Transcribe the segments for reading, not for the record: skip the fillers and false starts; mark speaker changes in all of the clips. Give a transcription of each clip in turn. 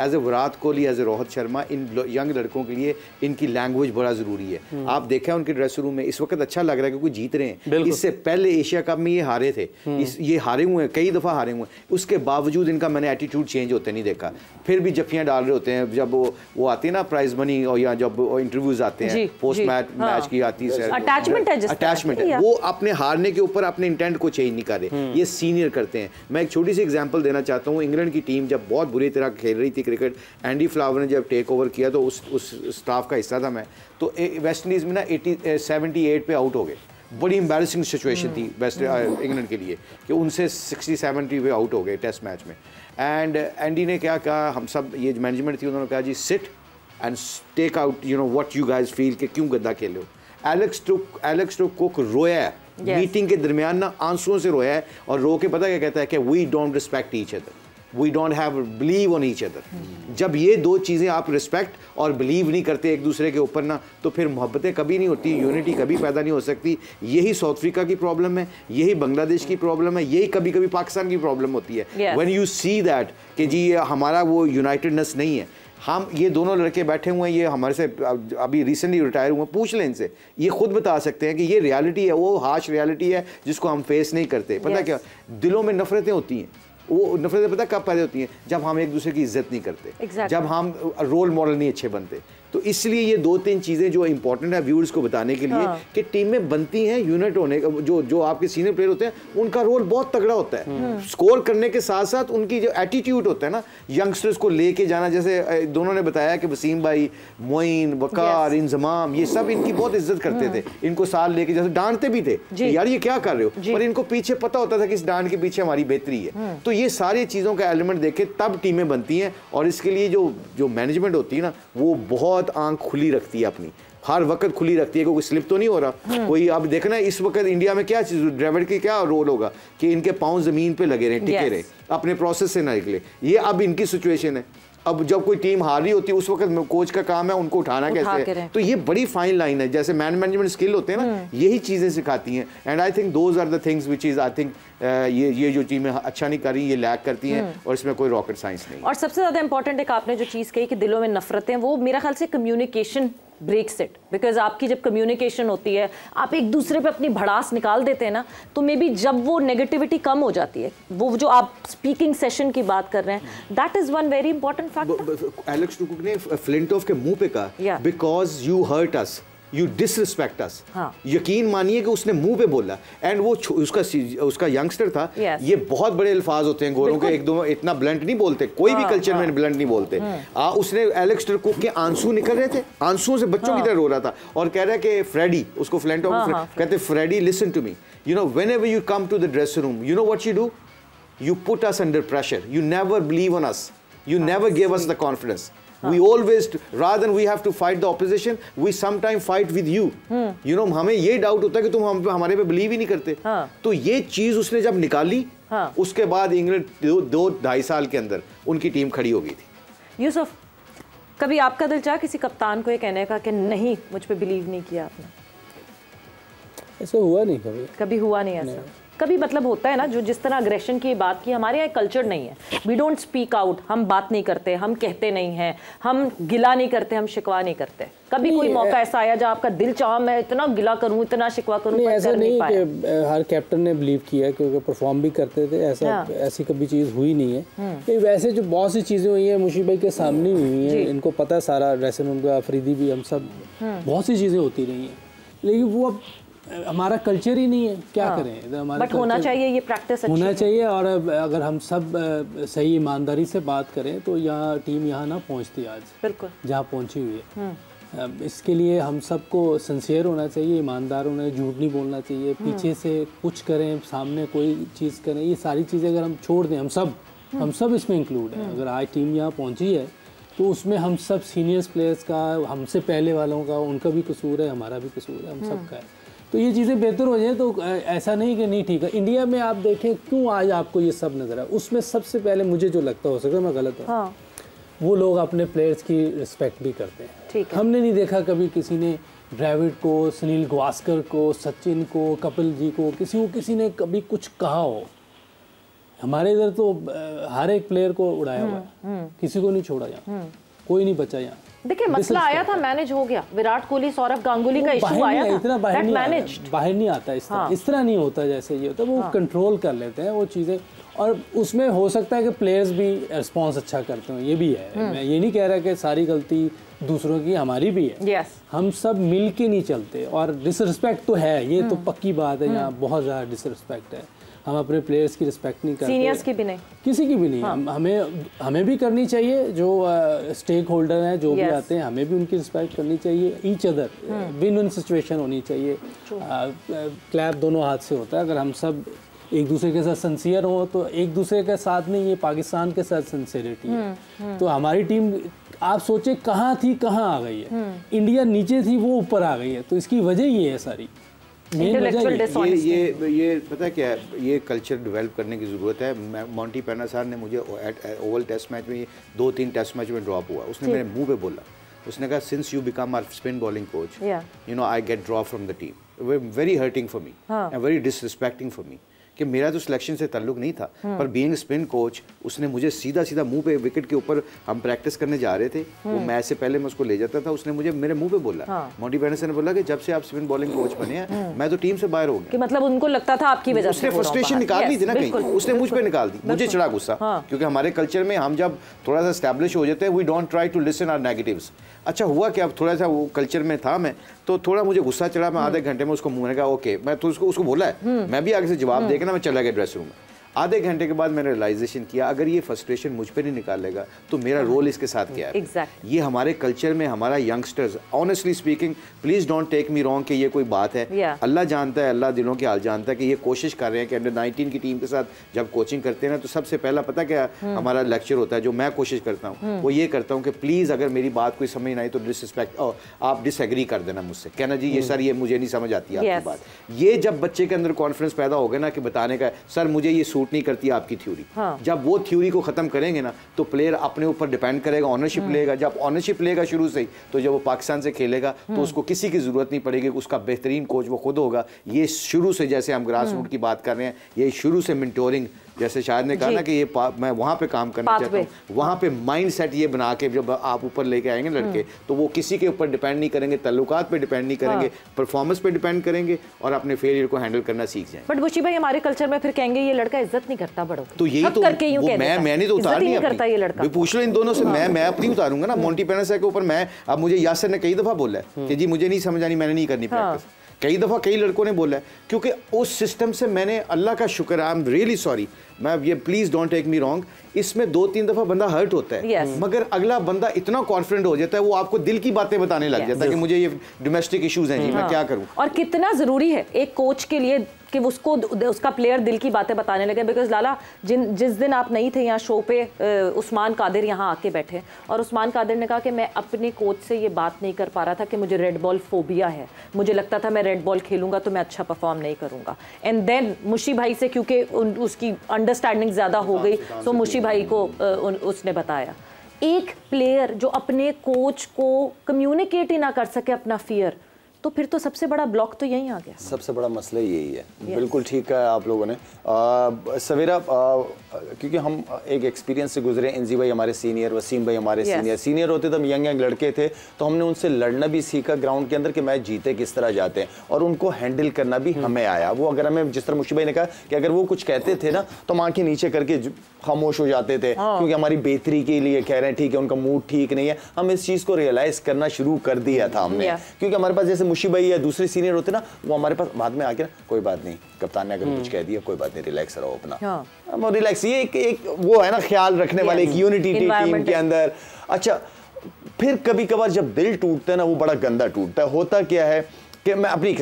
Speaker 1: As a Virat Kohli, as a Rohit Sharma, इन young लड़कों के लिए इनकी लैंग्वेज बड़ा ज़रूरी है। आप देखें उनके ड्रेसिंग रूम में इस वक्त अच्छा लग रहा है क्योंकि जीत रहे हैं। इससे पहले एशिया कप में ये हारे थे, ये हारे हुए हैं, कई दफ़ा हारे हुए हैं, उसके बावजूद इनका मैंने एटीट्यूड चेंज होते नहीं देखा। फिर भी जफ्फियाँ डाल रहे होते हैं जब वो आती है ना प्राइज मनी, और या जब इंटरव्यूज आते हैं पोस्ट मैच की आती है, अटैचमेंट है, वो अपने हारने के ऊपर अपने इंटेंट को चेंज नहीं कर रहे, ये सीनियर करते हैं। मैं एक छोटी सी एग्जांपल देना चाहता हूँ। इंग्लैंड की टीम जब बहुत बुरी तरह खेल रही थी क्रिकेट, एंडी फ्लावर ने जब टेक ओवर किया तो उस स्टाफ का हिस्सा था मैं, तो वेस्ट इंडीज़ में ना 78 पे आउट हो गए। बड़ी एम्बैरेसिंग सिचुएशन थी वेस्ट इंग्लैंड के लिए कि उनसे 60-70 पे आउट हो गए टेस्ट मैच में। एंड एंडी ने क्या कहा, हम सब ये मैनेजमेंट थी, उन्होंने कहा जी sit and take out what you guys feel कि क्यों गद्दा खेले हो। एलेक्स कुक रोया है मीटिंग के दरमियान ना, आंसुओं से रोया है, और रो के पता क्या कहता है कि we don't respect each other, we don't have believe on each other. जब ये दो चीज़ें आप रिस्पेक्ट और बिलीव नहीं करते एक दूसरे के ऊपर ना, तो फिर मोहब्बतें कभी नहीं होती, यूनिटी कभी पैदा नहीं हो सकती। यही साउथ अफ्रीका की प्रॉब्लम है, यही बांग्लादेश की प्रॉब्लम है, यही कभी कभी पाकिस्तान की प्रॉब्लम होती है। व्हेन यू सी दैट कि जी ये हमारा वो यूनाइटेडनेस नहीं है। हम ये दोनों लड़के बैठे हुए हैं, ये हमारे से अभी रिसेंटली रिटायर हुए, पूछ लें इनसे, ये खुद बता सकते हैं कि ये रियलिटी है, वो हार्श रियलिटी है जिसको हम फेस नहीं करते। पता क्या, दिलों में नफरतें होती हैं, वो नफरतें पता कब पैदा होती हैं, जब हम एक दूसरे की इज्जत नहीं करते, जब हम रोल मॉडल नहीं अच्छे बनते। तो इसलिए ये 2-3 चीज़ें जो इंपॉर्टेंट है व्यूअर्स को बताने के लिए कि टीम में बनती हैं, यूनिट होने का, जो आपके सीनियर प्लेयर होते हैं उनका रोल बहुत तगड़ा होता है। स्कोर करने के साथ साथ उनकी जो एटीट्यूड होता है ना, यंगस्टर्स को लेके जाना, जैसे दोनों ने बताया कि वसीम भाई, मोइन, वकार, इंजमाम, ये सब इनकी बहुत इज्जत करते थे, इनको साथ लेके जैसे डांटते भी थे यार ये क्या कर रहे हो, पर इनको पीछे पता होता था कि इस डांट के पीछे हमारी बेहतरी है। तो ये सारी चीज़ों का एलिमेंट देखे तब टीमें बनती हैं, और इसके लिए जो मैनेजमेंट होती है ना, वो बहुत आंख खुली रखती है, अपनी हर वक्त खुली रखती है, कोई स्लिप तो नहीं हो रहा कोई। अब देखना इस वक्त इंडिया में क्या चीज़, ड्राइवर की क्या रोल होगा कि इनके पाँव ज़मीन पे लगे रहे, टिके रहे, अपने प्रोसेस से ना निकले। ये अब इनकी सिचुएशन है। अब जब कोई टीम हार रही होती है उस वक्त कोच का काम है उनको उठाना कैसे है। तो ये बड़ी फाइन लाइन है, जैसे मैनेजमेंट स्किल होते हैं ना, यही चीज़ें सिखाती हैं। And I think those are the things which is I think ये जो टीमें अच्छा नहीं कर रही, ये लैक करती हैं, और इसमें कोई रॉकेट साइंस नहीं।
Speaker 2: और सबसे ज़्यादा इंपॉर्टेंट एक आपने जो चीज़ कही कि दिलों में नफरतें, वो मेरा ख्याल से कम्युनिकेशन ब्रेक्स इट। बिकॉज आपकी जब कम्युनिकेशन होती है, आप एक दूसरे पे अपनी भड़ास निकाल देते हैं ना, तो मे बी जब वो नेगेटिविटी कम हो जाती है, वो जो आप स्पीकिंग सेशन की बात कर रहे हैं, that is one very important factor.
Speaker 1: Alex Cook ने फ्लिंटॉफ के मुंह पे कहा, because you hurt us, you disrespect us. यकीन मानिए कि उसने मुंह पे बोला। एंड वो उसका यंगस्टर था। ये बहुत बड़े अल्फाज होते हैं गोरों के, एक दो इतना ब्लंट नहीं बोलते, कोई भी कल्चर में ब्लंट नहीं बोलते। उसने एलेक्स कुक के आंसू निकल रहे थे, आंसुओं से बच्चों की तरह रो रहा था, और कह रहा है कि फ्रेडी, उसको फ्लिंटॉफ कहते, Freddie listen to me, you know whenever you come to the dressing room, you know what you do, you put us under pressure, you never believe on us, you never gave us the confidence. We always, rather than we have to fight the opposition, we sometimes fight with you. You know, हमें ये doubt होता है कि तुम हमारे पे believe ही नहीं करते। तो ये चीज उसने जब निकाली, उसके बाद इंग्लैंड 2-2.5 साल के अंदर उनकी टीम खड़ी हो गई थी।
Speaker 2: यूसुफ, कभी आपका दिल चाहा किसी कप्तान को ये कहने का कि नहीं मुझ पे बिलीव नहीं किया आपने?
Speaker 3: ऐसा हुआ नहीं कभी
Speaker 2: हुआ नहीं ऐसा। कभी मतलब होता है ना, जो जिस तरह अग्रेशन की बात की, हमारे यहाँ कल्चर नहीं है, वी डोंट स्पीक आउट, हम बात नहीं करते, हम कहते नहीं हैं, हम गिला नहीं करते, हम शिकवा नहीं करते। कभी कोई मौका ऐसा आया जब आपका दिल चाहा मैं इतना गिला करूं, इतना शिकवा करूं,
Speaker 3: नहीं, ऐसा नहीं कि हर कैप्टन ने बिलीव किया क्योंकि परफॉर्म भी करते थे, ऐसी कभी चीज़ हुई नहीं है। वैसे जो बहुत सी चीज़ें हुई हैं मुशीब भाई के सामने हुई हैं, इनको पता है सारा, ड्रेसिंग रूम का, अफरीदी भी, हम सब, बहुत सी चीज़ें होती रही हैं, लेकिन वो अब हमारा कल्चर ही नहीं है, क्या करें। हमारा
Speaker 2: बट होना चाहिए, ये प्रैक्टिस
Speaker 3: होना चाहिए। और अगर हम सब सही ईमानदारी से बात करें तो यहाँ टीम यहाँ ना पहुँचती आज, बिल्कुल जहाँ पहुँची हुई है। इसके लिए हम सबको सिंसियर होना चाहिए, ईमानदार होना चाहिए, झूठ नहीं बोलना चाहिए, पीछे से कुछ करें, सामने कोई चीज़ करें, ये सारी चीज़ें अगर हम छोड़ दें, हम सब इसमें इंक्लूड हैं। अगर आज टीम यहाँ पहुँची है तो उसमें हम सब सीनियर्स प्लेयर्स का, हमसे पहले वालों का, उनका भी कसूर है, हमारा भी कसूर है, हम सब का है। तो ये चीज़ें बेहतर हो जाए तो ऐसा नहीं कि नहीं ठीक है। इंडिया में आप देखें क्यों आज आपको ये सब नज़र है, उसमें सबसे पहले मुझे जो लगता हो सकता है मैं गलत हूँ, वो लोग अपने प्लेयर्स की रिस्पेक्ट भी करते हैं। ठीक है। हमने नहीं देखा कभी किसी ने ड्रैविड को, सुनील गावस्कर को, सचिन को, कपिल जी को, किसी ने कभी कुछ कहा हो, हमारे इधर तो हर एक प्लेयर को उड़ाया हुआ है, किसी को नहीं छोड़ा यहाँ, कोई नहीं बचा यहाँ।
Speaker 2: देखिए मसला आया था, मैनेज हो गया। विराट कोहली, सौरव गांगुली का इशू आया था,
Speaker 3: इतना बाहर नहीं आता इस तरह नहीं होता जैसे ये होता है। वो कंट्रोल कर लेते हैं वो चीज़ें, और उसमें हो सकता है कि प्लेयर्स भी रिस्पॉन्स अच्छा करते हो, ये भी है। मैं ये नहीं कह रहा कि सारी गलती दूसरों की, हमारी भी है। हम सब मिल के नहीं चलते, और डिसरिस्पेक्ट तो है, ये तो पक्की बात है। यहाँ बहुत ज़्यादा डिसरिस्पेक्ट है, हम अपने प्लेयर्स की रिस्पेक्ट नहीं करते,
Speaker 2: सीनियर्स की भी नहीं,
Speaker 3: किसी की भी नहीं। हमें भी करनी चाहिए, जो स्टेक होल्डर हैं जो भी आते हैं, हमें भी उनकी रिस्पेक्ट करनी चाहिए। Each other win win situation होनी चाहिए। क्लैप दोनों हाथ से होता है। अगर हम सब एक दूसरे के साथ सिंसियर हो तो एक दूसरे के साथ नहीं, ये पाकिस्तान के साथ सिंसियरिटी है। तो हमारी टीम आप सोचे कहाँ थी कहाँ आ गई है। इंडिया नीचे थी, वो ऊपर आ गई है, तो इसकी वजह ये है सारी।
Speaker 1: ये पता है क्या है, ये कल्चर डेवलप करने की ज़रूरत है। मॉन्टी पेनासार ने मुझे ओवल टेस्ट मैच में 2-3 टेस्ट मैच में ड्रॉप हुआ, उसने मेरे मुंह पे बोला, उसने कहा since you become our spin bowling coach, you know I get drop from the team, very hurting for me and very disrespecting for me, कि मेरा तो सिलेक्शन से ताल्लुक नहीं था, पर बीइंग स्पिन कोच उसने मुझे सीधा सीधा मुंह पे, विकेट के ऊपर हम प्रैक्टिस करने जा रहे थे, वो मैच से पहले मैं उसको ले जाता था, उसने मुझे मेरे मुंह पे बोला, मॉन्टी पेनासार ने बोला कि जब से आप स्पिन बॉलिंग कोच बने हैं मैं तो टीम से बाहर हो गया।
Speaker 2: कि मतलब उनको लगता था आपकी वजह से,
Speaker 1: उसने फ्रस्ट्रेशन निकाल ली थी ना कहीं, उसने मुझ पे निकाल दी, मुझे चढ़ा गुस्सा, क्योंकि हमारे कल्चर में हम जब थोड़ा सा एस्टैब्लिश हो जाते हैं, we don't try to listen our negatives. अच्छा हुआ कि अब थोड़ा सा वो कल्चर में था मैं, तो थोड़ा मुझे गुस्सा चढ़ा, मैं आधे घंटे में उसको मुंह ने कहा ओके, मैं तो उसको बोला है, मैं भी आगे से जवाब देकर ना मैं चला गया ड्रेसिंग रूम में। आधे घंटे के बाद मैंने रियलाइजेशन किया, अगर ये फ्रस्ट्रेशन मुझ पे नहीं निकालेगा तो मेरा रोल इसके साथ क्या है। ये हमारे कल्चर में हमारा youngsters, honestly speaking, please don't take me wrong कि ये कोई बात है, अल्लाह जानता है, अल्लाह दिलों के हाल जानता है कि ये कोशिश कर रहे हैं कि अंडर 19 की टीम के साथ जब कोचिंग करते हैं ना, तो सबसे पहला पता क्या हमारा लेक्चर होता है, जो मैं कोशिश करता हूँ वो ये करता हूँ कि प्लीज़ अगर मेरी बात कोई समझ नहीं आई तो डिसरिस्पेक्ट, आप डिसएग्री कर देना मुझसे, कहना जी ये सर ये मुझे नहीं समझ आती आपकी बात। ये जब बच्चे के अंदर कॉन्फिडेंस पैदा हो गया ना कि बताने का, सर मुझे ये सूट नहीं करती आपकी थ्योरी, जब वो थ्योरी को खत्म करेंगे ना तो प्लेयर अपने ऊपर डिपेंड करेगा, ऑनरशिप लेगा। जब ऑनरशिप लेगा शुरू से ही, तो जब वो पाकिस्तान से खेलेगा तो उसको किसी की जरूरत नहीं पड़ेगी, उसका बेहतरीन कोच वो खुद होगा। ये शुरू से, जैसे हम ग्रास रूट की बात कर रहे हैं, ये शुरू से मेंटोरिंग, जैसे शायद ने कहा ना कि ये मैं वहाँ पे काम करना चाहता हूँ, वहाँ पे माइंड सेट ये बना के जब आप ऊपर लेके आएंगे लड़के, तो वो किसी के ऊपर डिपेंड नहीं करेंगे, ताल्लुकात पे डिपेंड नहीं करेंगे, परफॉर्मेंस पे डिपेंड करेंगे और अपने फेलियर को हैंडल करना सीख जाएंगे।
Speaker 2: बट बुशी भाई हमारे कल्चर में फिर कहेंगे ये लड़का इज्जत नहीं करता बड़ों की,
Speaker 1: तो यही तो मैंने तो उतार नहीं करता ये लड़का, पूछ लो इन दोनों से, मैं अपनी उतारूंगा ना। मॉन्टी पेनासार के ऊपर मैं, अब मुझे यासिर ने कई दफा बोला है कि जी मुझे नहीं समझ आनी, मैंने नहीं करनी प्रैक्टिस, कई दफ़ा कई लड़कों ने बोला है, क्योंकि उस सिस्टम से मैंने, अल्लाह का शुक्र, आई एम रियली सॉरी, मैं ये please don't take me wrong, इसमें 2-3 दफ़ा बंदा हर्ट होता है, मगर अगला बंदा इतना कॉन्फिडेंट हो जाता है, वो आपको दिल की बातें बताने लग जाता है कि मुझे ये डोमेस्टिक इश्यूज हैं जी, मैं क्या करूं।
Speaker 2: और कितना ज़रूरी है एक कोच के लिए कि उसको, उसका प्लेयर दिल की बातें बताने लगे। बिकॉज लाला, जिस दिन आप नहीं थे यहाँ शो पे, उस्मान कादिर यहाँ आके बैठे और उस्मान कादिर ने कहा कि मैं अपने कोच से ये बात नहीं कर पा रहा था कि मुझे रेड बॉल फोबिया है, मुझे लगता था मैं रेड बॉल खेलूंगा तो मैं अच्छा परफॉर्म नहीं करूंगा। एंड देन मुशी भाई से, क्योंकि उसकी अंडरस्टैंडिंग ज़्यादा हो गई, तो मुशी भाई को उसने बताया। एक प्लेयर जो अपने कोच को कम्युनिकेट ही ना कर सके अपना फियर, तो फिर तो सबसे बड़ा ब्लॉक तो यहीं आ गया।
Speaker 4: सबसे बड़ा मसला यही है। बिल्कुल ठीक कहा आप लोगों ने। सवेरा, क्योंकि हम एक एक्सपीरियंस से गुजरे, इंजी भाई हमारे सीनियर, वसीम भाई हमारे सीनियर होते, तब यंग लड़के थे, तो हमने उनसे लड़ना भी सीखा ग्राउंड के अंदर कि मैच जीते किस तरह जाते हैं, और उनको हैंडल करना भी हमें आया। वो अगर हमें, जिस तरह मुशी भाई ने कहा कि अगर वो कुछ कहते थे ना तो हम आंखें नीचे करके खामोश हो जाते थे, क्योंकि हमारी बेहतरी के लिए कह रहे हैं, ठीक है उनका मूड ठीक नहीं है। हम इस चीज़ को रियलाइज करना शुरू कर दिया था हमने, क्योंकि हमारे पास जैसे मुशी भाई या दूसरे सीनियर होते ना, वो हमारे पास बाद में आके ना, कोई बात नहीं, कप्तान ने अगर कुछ कह दिया कोई बात नहीं, रिलैक्स रहो अपना, हम रिलैक्स, ये एक वो है ना ख्याल रखने वाले, एक यूनिटी टीम के अंदर। अच्छा, फिर कभी कभार जब दिल टूटता है ना, वो बड़ा गंदा टूटता है। होता क्या है कि मैं अपनी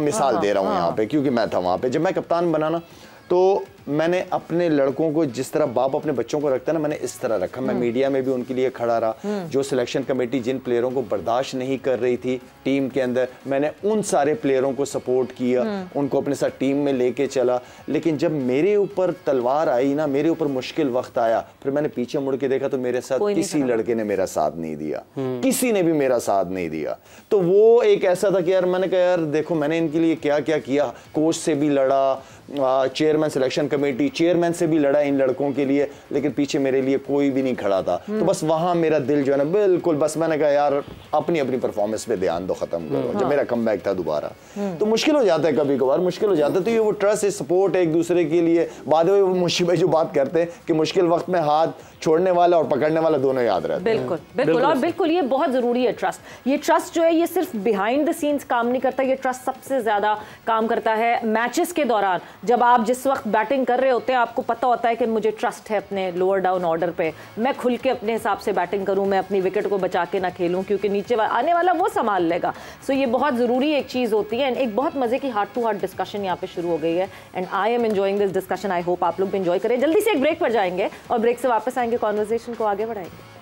Speaker 4: मिसाल दे रहा हूँ यहाँ पे, क्योंकि मैं था वहाँ पे, जब मैं कप्तान बना ना, तो मैंने अपने लड़कों को जिस तरह बाप अपने बच्चों को रखता है ना, मैंने इस तरह रखा। मैं मीडिया में भी उनके लिए खड़ा रहा। जो सिलेक्शन कमेटी जिन प्लेयरों को बर्दाश्त नहीं कर रही थी टीम के अंदर, मैंने उन सारे प्लेयरों को सपोर्ट किया, उनको अपने साथ टीम में लेके चला। लेकिन जब मेरे ऊपर तलवार आई ना, मेरे ऊपर मुश्किल वक्त आया, फिर मैंने पीछे मुड़ के देखा तो मेरे साथ किसी लड़के ने मेरा साथ नहीं दिया, किसी ने भी मेरा साथ नहीं दिया। तो वो एक ऐसा था कि यार, मैंने कहा यार देखो मैंने इनके लिए क्या क्या किया, कोच से भी लड़ा, चेयरमैन सिलेक्शन कमेटी चेयरमैन से भी लड़ा इन लड़कों के लिए, लेकिन पीछे मेरे लिए कोई भी नहीं खड़ा था। तो बस वहां मेरा दिल जो है ना बिल्कुल, बस मैंने कहा यार अपनी अपनी परफॉर्मेंस पे ध्यान दो, खत्म करो। जब मेरा कमबैक था दोबारा, तो मुश्किल हो जाता है, कभी कभार मुश्किल हो जाता है। तो ये वो ट्रस्ट, सपोर्ट एक दूसरे के लिए, बाद में मुंशी भाई जो बात करते हैं कि मुश्किल वक्त में हाथ छोड़ने वाला और पकड़ने वाला दोनों याद रहते हैं।
Speaker 2: बिल्कुल बिल्कुल, और बिल्कुल ये बहुत जरूरी है ट्रस्ट। ये ट्रस्ट जो है ये सिर्फ बिहाइंड द सीन्स काम नहीं करता, ये ट्रस्ट सबसे ज्यादा काम करता है मैचेस के दौरान। जब आप जिस वक्त बैटिंग कर रहे होते हैं, आपको पता होता है कि मुझे ट्रस्ट है अपने लोअर डाउन ऑर्डर पे, मैं खुल के अपने हिसाब से बैटिंग करूं, मैं अपनी विकेट को बचा के ना खेलूं, क्योंकि नीचे आने वाला वो संभाल लेगा। सो ये बहुत जरूरी एक चीज होती है। एंड एक बहुत मजे की हार्ट टू हार्ट डिस्कशन यहाँ पे शुरू हो गई है, and I am enjoying this discussion. I hope आप लोग भी एंजॉय करें। जल्दी से एक ब्रेक पर जाएंगे और ब्रेक से वापस आएंगे, कॉन्वर्सेशन को आगे बढ़ाएंगे।